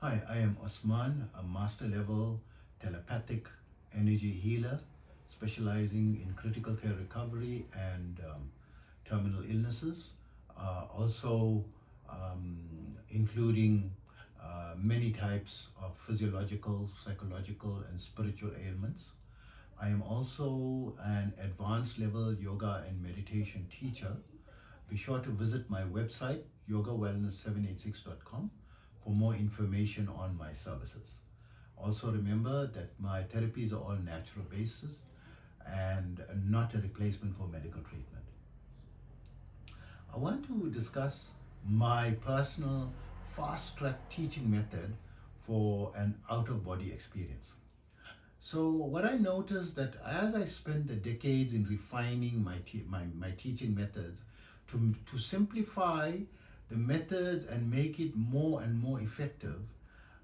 Hi, I am Osman, a master level telepathic energy healer specializing in critical care recovery and terminal illnesses, also including many types of physiological, psychological, and spiritual ailments. I am also an advanced level yoga and meditation teacher. Be sure to visit my website, yogawellness786.com, for more information on my services. Also remember that my therapies are all natural basis and not a replacement for medical treatment. I want to discuss my personal fast track teaching method for an out of body experience. So what I noticed that as I spent the decades in refining my teaching methods to simplify the methods and make it more and more effective,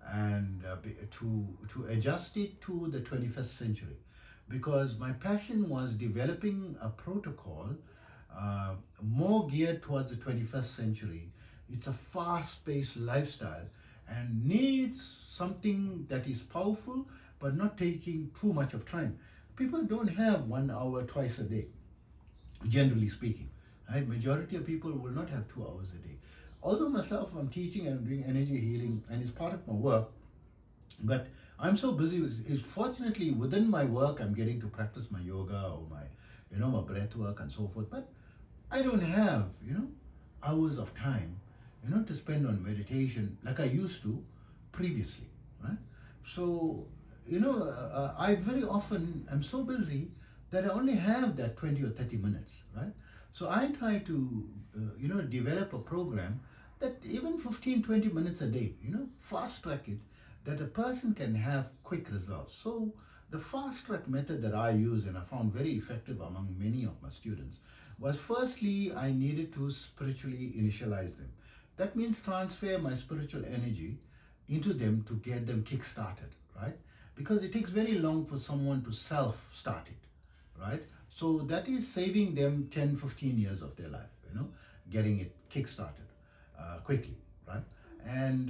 and to adjust it to the 21st century, because my passion was developing a protocol more geared towards the 21st century. It's a fast-paced lifestyle and needs something that is powerful but not taking too much of time. People don't have 1 hour twice a day, generally speaking. Right? Majority of people will not have 2 hours a day. Although myself, I'm teaching and doing energy healing and it's part of my work, but I'm so busy. Fortunately, within my work, I'm getting to practice my yoga or my breath work and so forth. But I don't have, hours of time, to spend on meditation like I used to previously, right? So, I very often am so busy that I only have that 20 or 30 minutes, right? So I try to, develop a program that even 15, 20 minutes a day, fast track it, that a person can have quick results. So the fast track method that I use and I found very effective among many of my students was, firstly, I needed to spiritually initialize them. That means transfer my spiritual energy into them to get them kick-started, right? Because it takes very long for someone to self-start it, right? So that is saving them 10, 15 years of their life, getting it kick-started quickly, right? And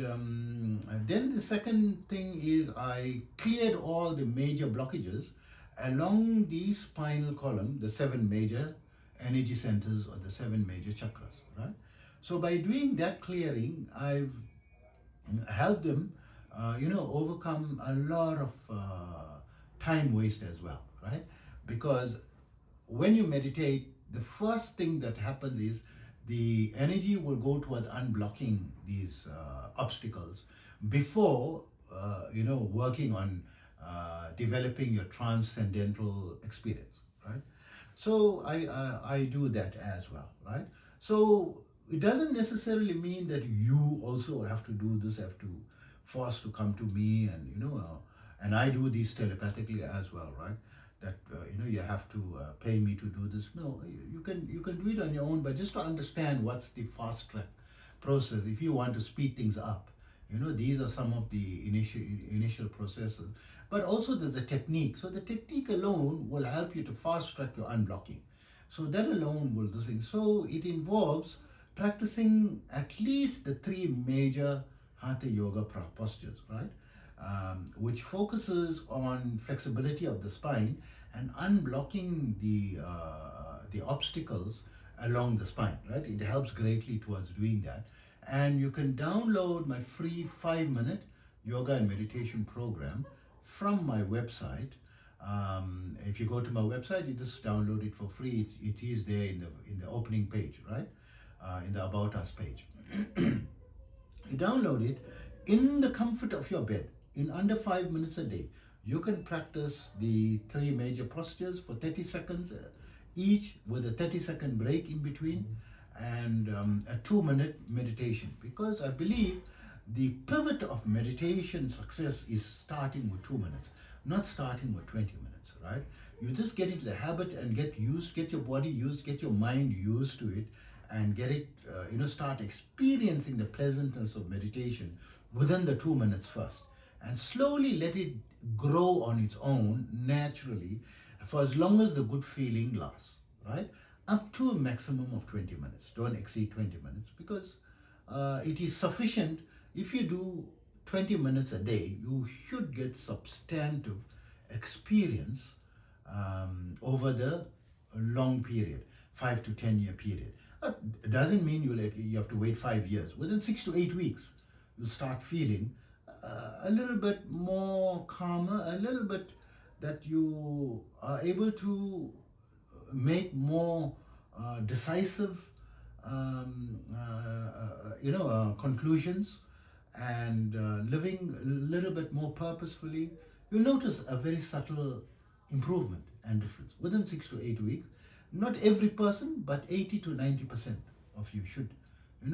then the second thing is I cleared all the major blockages along the spinal column, the 7 major energy centers or the 7 major chakras, right? So by doing that clearing, I've helped them, overcome a lot of time waste as well, right? Because when you meditate, the first thing that happens is the energy will go towards unblocking these obstacles before working on developing your transcendental experience, right? So I do that as well, right? So it doesn't necessarily mean that you also have to do this, have to force to come to me, and and I do these telepathically as well, right? That you have to pay me to do this. No, you can do it on your own, but just to understand what's the fast track process. If you want to speed things up, these are some of the initial processes. But also there's a technique. So the technique alone will help you to fast track your unblocking. So that alone will do things. So it involves practicing at least the 3 major hatha yoga postures, right? Which focuses on flexibility of the spine and unblocking the obstacles along the spine, right? It helps greatly towards doing that. And you can download my free 5-minute yoga and meditation program from my website. If you go to my website, you just download it for free. It is there in the opening page, right? In the About Us page. You download it in the comfort of your bed in under 5 minutes a day. You can practice the 3 major postures for 30 seconds each, with a 30-second break in between, and a 2-minute meditation. Because I believe the pivot of meditation success is starting with 2 minutes, not starting with 20 minutes, right? You just get into the habit and get your body used, get your mind used to it, and get it, start experiencing the pleasantness of meditation within the 2 minutes first. And slowly let it grow on its own naturally for as long as the good feeling lasts, right? Up to a maximum of 20 minutes. Don't exceed 20 minutes, because it is sufficient if you do 20 minutes a day, you should get substantive experience over the long period, 5 to 10 year period. It doesn't mean you have to wait 5 years. Within 6 to 8 weeks, you start feeling a little bit more calmer, a little bit that you are able to make more decisive conclusions, and living a little bit more purposefully. You'll notice a very subtle improvement and difference within 6 to 8 weeks. Not every person, but 80 to 90% of you should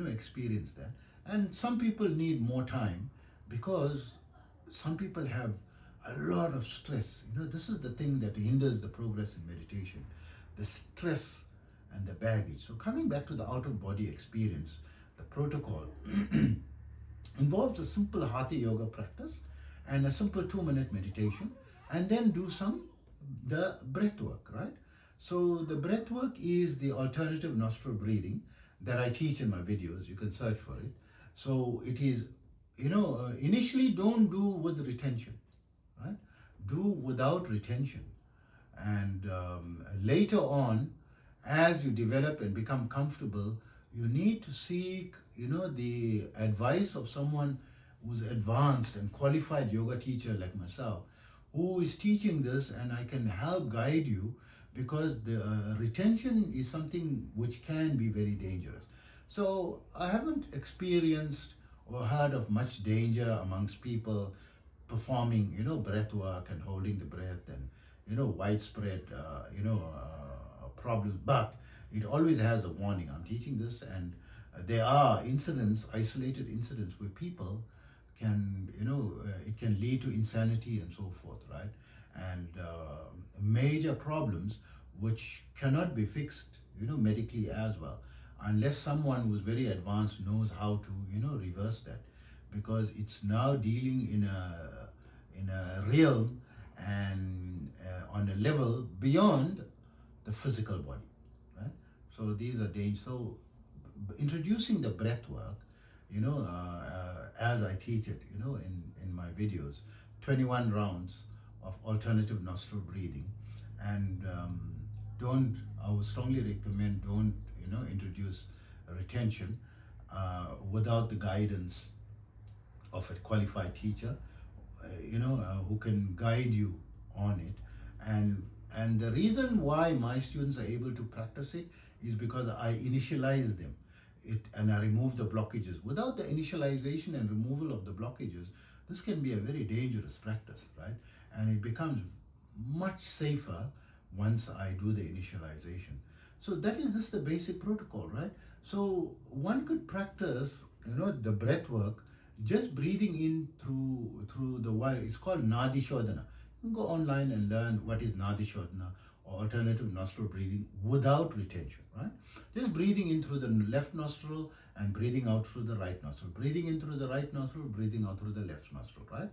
experience that. And some people need more time, because some people have a lot of stress. This is the thing that hinders the progress in meditation, the stress and the baggage. So coming back to the out of body experience, the protocol involves a simple hatha yoga practice and a simple 2-minute meditation, and then do the breath work, right? So the breath work is the alternative nostril breathing that I teach in my videos. You can search for it. So it is, initially don't do with retention, right? Do without retention. And later on, as you develop and become comfortable, you need to seek, the advice of someone who's advanced and qualified yoga teacher like myself, who is teaching this, and I can help guide you, because the retention is something which can be very dangerous. So I haven't experienced or heard of much danger amongst people performing, breath work and holding the breath, and widespread, problems. But it always has a warning. I'm teaching this, and there are isolated incidents where people can, it can lead to insanity and so forth, right? And major problems which cannot be fixed, medically as well, unless someone who's very advanced knows how to, reverse that, because it's now dealing in a realm and on a level beyond the physical body, right? So these are dangers. So introducing the breath work, as I teach it, in my videos, 21 rounds of alternative nostril breathing, and I would strongly recommend don't introduce retention without the guidance of a qualified teacher, who can guide you on it. And the reason why my students are able to practice it is because I initialize them and I remove the blockages. Without the initialization and removal of the blockages, this can be a very dangerous practice, right? And it becomes much safer once I do the initialization. So that is just the basic protocol, right? So one could practice, the breath work, just breathing in through the wire. It's called Nadi Shodhana. You can go online and learn what is Nadi Shodhana, or alternative nostril breathing without retention, right? Just breathing in through the left nostril and breathing out through the right nostril. Breathing in through the right nostril, breathing out through the left nostril, right?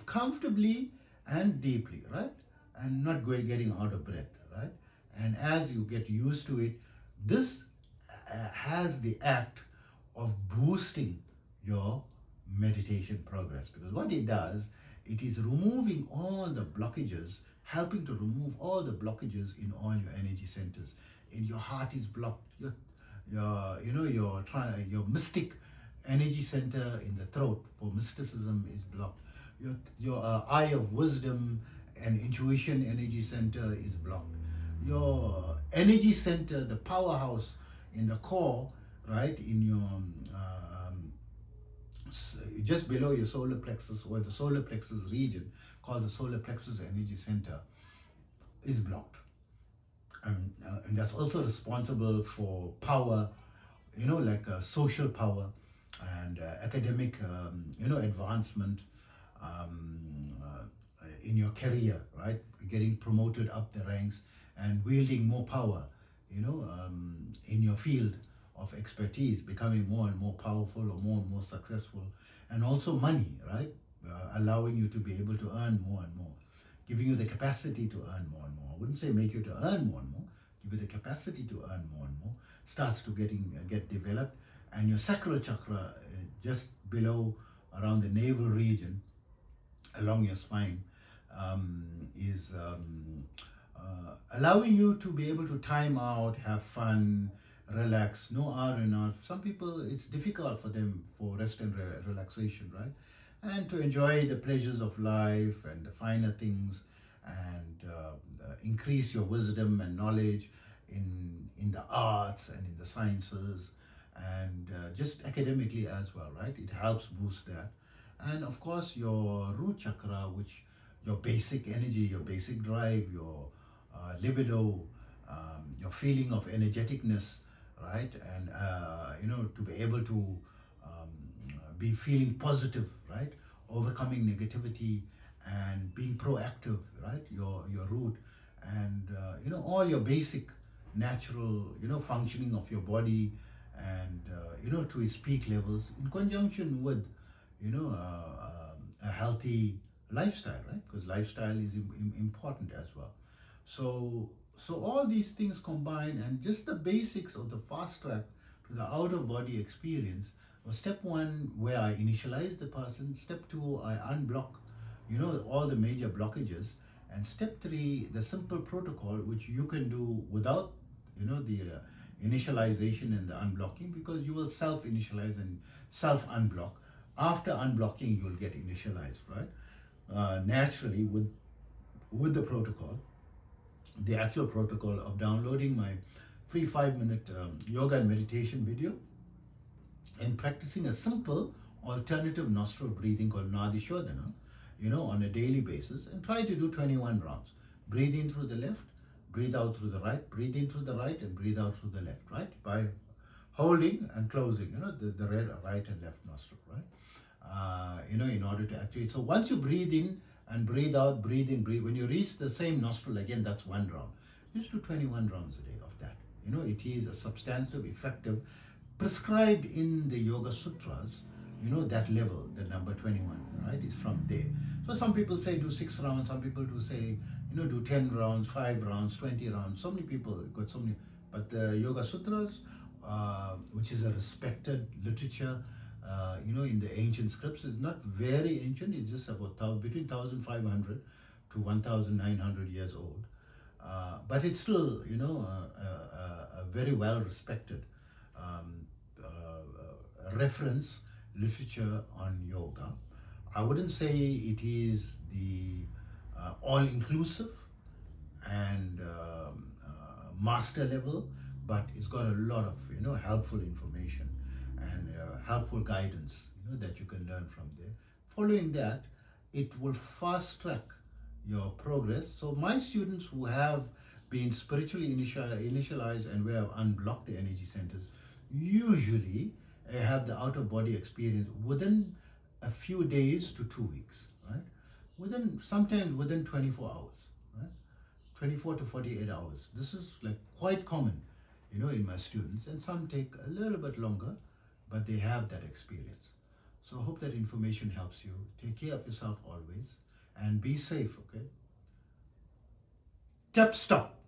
Comfortably and deeply, right? And not getting out of breath, right? And as you get used to it, this has the act of boosting your meditation progress, because what it does, it is removing all the blockages, helping to remove all the blockages in all your energy centers. In your heart is blocked, your mystic energy center in the throat for mysticism is blocked. Your eye of wisdom and intuition energy center is blocked. Your energy center, the powerhouse in the core, right, in your just below your solar plexus, or the solar plexus region, called the solar plexus energy center, is blocked. And that's also responsible for power, like social power and academic, advancement in your career, right? Getting promoted up the ranks and wielding more power, in your field of expertise, becoming more and more powerful or more and more successful, and also money, right? Allowing you to be able to earn more and more, giving you the capacity to earn more and more. I wouldn't say make you to earn more and more, give you the capacity to earn more and more, starts to get developed. And your sacral chakra, just below around the navel region, along your spine, is allowing you to be able to time out, have fun, relax, no R and R. Some people, it's difficult for them for rest and relaxation, right? And to enjoy the pleasures of life and the finer things, and increase your wisdom and knowledge in the arts and in the sciences, and just academically as well, right? It helps boost that. And of course, your root chakra, which your basic energy, your basic drive, your libido, your feeling of energeticness, right? And to be able to be feeling positive, right? Overcoming negativity and being proactive, right? Your root, and all your basic natural functioning of your body, and to its peak levels, in conjunction with a healthy lifestyle, right? Because lifestyle is important as well. So all these things combine, and just the basics of the fast track to the out of body experience. Step one, where I initialize the person. Step two, I unblock all the major blockages. And step three, the simple protocol, which you can do without the initialization and the unblocking, because you will self initialize and self unblock. After unblocking, you will get initialized, right? Naturally, with the protocol, the actual protocol of downloading my free 5-minute yoga and meditation video, and practicing a simple alternative nostril breathing called Nadi Shodhana, on a daily basis, and try to do 21 rounds. Breathe in through the left, breathe out through the right, breathe in through the right, and breathe out through the left, right? By holding and closing, the right and left nostril, right? In order to activate. So once you breathe in and breathe out, breathe in, breathe. When you reach the same nostril again, that's 1 round. Just do 21 rounds a day of that. It is a substantive, effective, prescribed in the Yoga Sutras. That level, the number 21, right, is from there. So some people say do 6 rounds. Some people do say, do 10 rounds, 5 rounds, 20 rounds. So many people got so many. But the Yoga Sutras, which is a respected literature, in the ancient scripts, is not very ancient. It's just about between 1,500 to 1,900 years old. But it's still, a very well respected reference literature on yoga. I wouldn't say it is the all-inclusive and master level, but it's got a lot of helpful information and helpful guidance that you can learn from there. Following that, it will fast track your progress. So my students who have been spiritually initialized and who have unblocked the energy centers usually have the out of body experience within a few days to 2 weeks, right? Sometimes within 24 hours, right? 24 to 48 hours. This is like quite common, in my students, and some take a little bit longer, but they have that experience. So I hope that information helps you. Take care of yourself always and be safe, okay? Tap stop.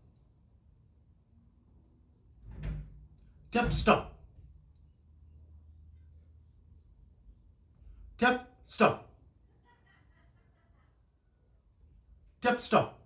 Tap stop. Tap stop. Tap stop.